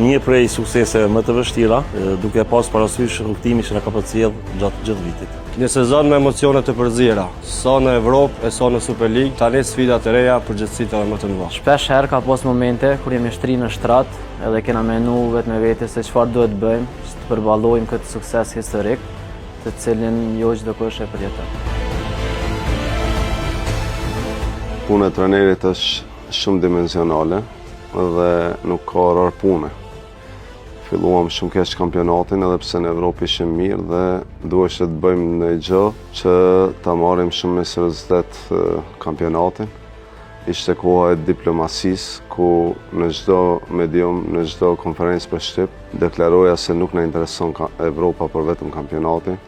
Një prej sukseseve më të vështira, duke pas parasysh rrugtimin që na ka përcjell gjatë gjithë vitit. Një sezon me emocione të përzira, sa në Evropë e sa në Super League, tani sfida të reja, përgjithësitë edhe më të mëdha. Shpesh herë ka pas momente kur jemi shtri në shtrat, edhe kena menu vetë me vete se çfarë duhet bëjmë, që të përballojmë këtë sukses historik, të cilin jo çdo kush e përjeton. Puna e trajnerit është shumë dimensionale dhe nuk ka orar pune. Filluam shumë keq kampionatin edhe pse në Evropë ishim mirë dhe duheshte të bëjmë në gjë që ta marrim shumë me seriozitet kampionatin. Ishte koha e diplomacisë ku në çdo medium, në çdo konferencë për Shqip, deklaroja se nuk na intereson Evropa por vetëm kampionati,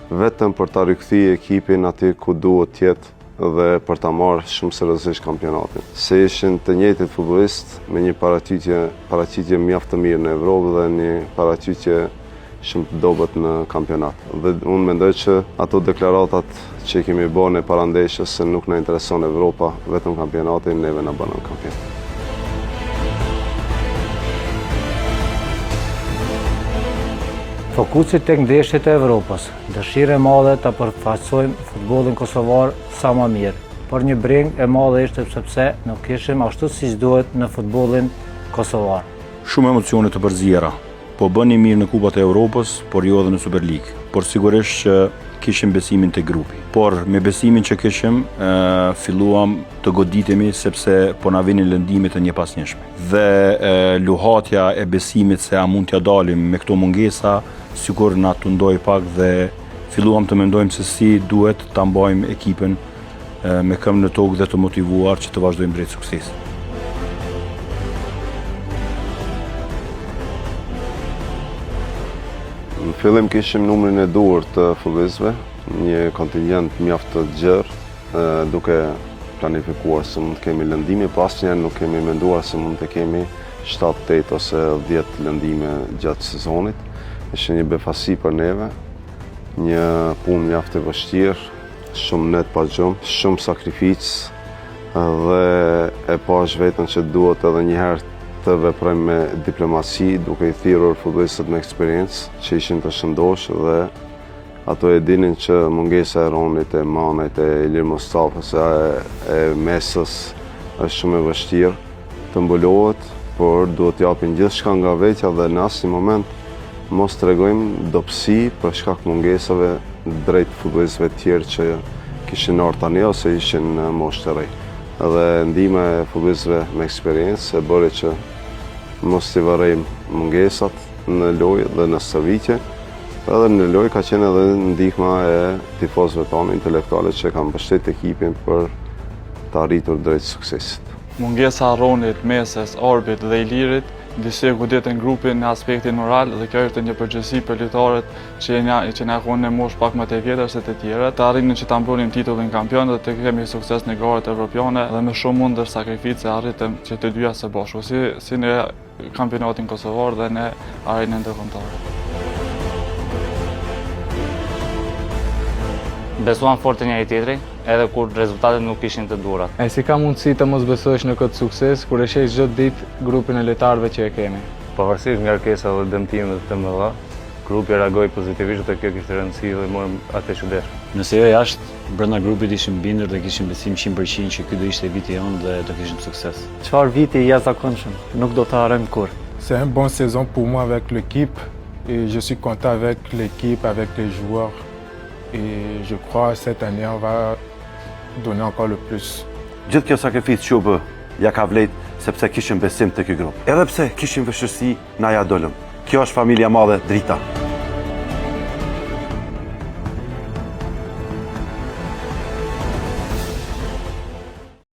vetëm për ta rikthyer ekipin aty ku duhet të jetë dhe për ta marrë shumë seriozisht kampionatin. Se ishin të njëjtit futbollistë me një paraqitje mjaft të mirë në Evropë dhe një paraqitje shumë të dobët në kampionat. Dhe unë mendoj që ato deklaratat që kemi bërë në parandeshës se nuk na intereson Evropa, vetëm kampionati, neve na bënë kampion. Fokusi tek ndeshjet e Evropës, dëshirë e madhe ta përfaqësojmë futbollin kosovar sa më mirë. Por një breng e madhe ishte sepse nuk kishim ashtu siç duhet në futbollin kosovar. Shumë emocione të përzjera, po bëni mirë në Kupat e Evropës, por jo edhe në Super League. Por sigurisht që kishim besimin te grupi. Por me besimin që kishim, filluam të goditemi sepse po na vinin lëndimet e njëpasnjëshme. Dhe luhatja e besimit se a mund t'ja dalim me këto mungesa, sikur na tundoi pak dhe filluam të mendojmë se si duhet ta mbajmë ekipën me këmbë në tokë dhe të motivuar që të vazhdojmë drejt suksesit. Në fillim kishim numrin e duhur të futbollistëve, një kontingjent mjaft të gjerë, duke planifikuar se mund të kemi lëndime, pas asnjëherë nuk kemi menduar se mund të kemi 7, 8 ose 10 lëndime gjatë sezonit. Ishte një befasi për neve, një punë mjaft e vështirë, shumë net pa gjumë, shumë sakrificë dhe e pash vetën që duhet edhe njëherë të veprojmë me diplomasi, duke i thirrur futbollistët me eksperiencë që ishin të shëndosh dhe ato e dinin që mungesa e Ronit, e Manait, e Ilir Mustafës, e Mesës është shumë e vështirë të mbuluohet, por duhet t'japin gjithçka nga vetja dhe në asnjë moment mos tregojmë dobësi për shkak mungesave drejt futbollistëve të tjerë që kishin ardhur tani ose ishin në moshë të re. Edhe ndihma e futbollistëve me eksperiencë e bëri që mos t'i varrejmë mungesat në lojë dhe në stërvitje. Edhe në lojë ka qenë edhe ndihma e tifozëve tonë intelektuale që kanë mbështetur ekipin për të arritur drejt suksesit. Mungesa Ronit, Mesës, Orbit dhe Ilirit disi goditën grupin në aspektin moral dhe kjo është një përgjegjësi për lojtarët që na kanë në moshë pak më të vjetër se të tjerët, të arrinin që ta mbulim titullin kampion dhe të kemi sukses në garat evropiane dhe me shumë mundër sakrificë arritëm që të dyja së bashku, si në kampionatin kosovar dhe në arenën ndërkombëtare. Besuan fort të njëri tjetri, edhe kur rezultatet nuk ishin të duhura. E si ka mundësi të mos besosh në këtë sukses, kur e sheh çdo ditë grupin e lojtarëve që e kemi? Pavarësisht nga kërkesave dhe dëmtimet të mëdha, grupi reagoi pozitivisht dhe kjo kishte rëndësi dhe morëm atë që deshëm. Nëse jo jashtë, brenda grupit ishim bindur dhe kishim besim 100% që ky do ishte viti jonë dhe do kishim sukses. Çfarë viti i jashtëzakonshëm, nuk do ta harrojmë kurrë. C'est une bonne saison pour moi avec l'équipe et je suis content avec l'équipe, avec les joueurs. Et je crois que cette année, on va donner encore le plus. Gjithë kjo sakrificë që u bë, ja ka vlejt sepse kishim besim të ky grup. Edhe pse kishim vështirësi, na ja dolëm. Kjo është familja madhe Drita.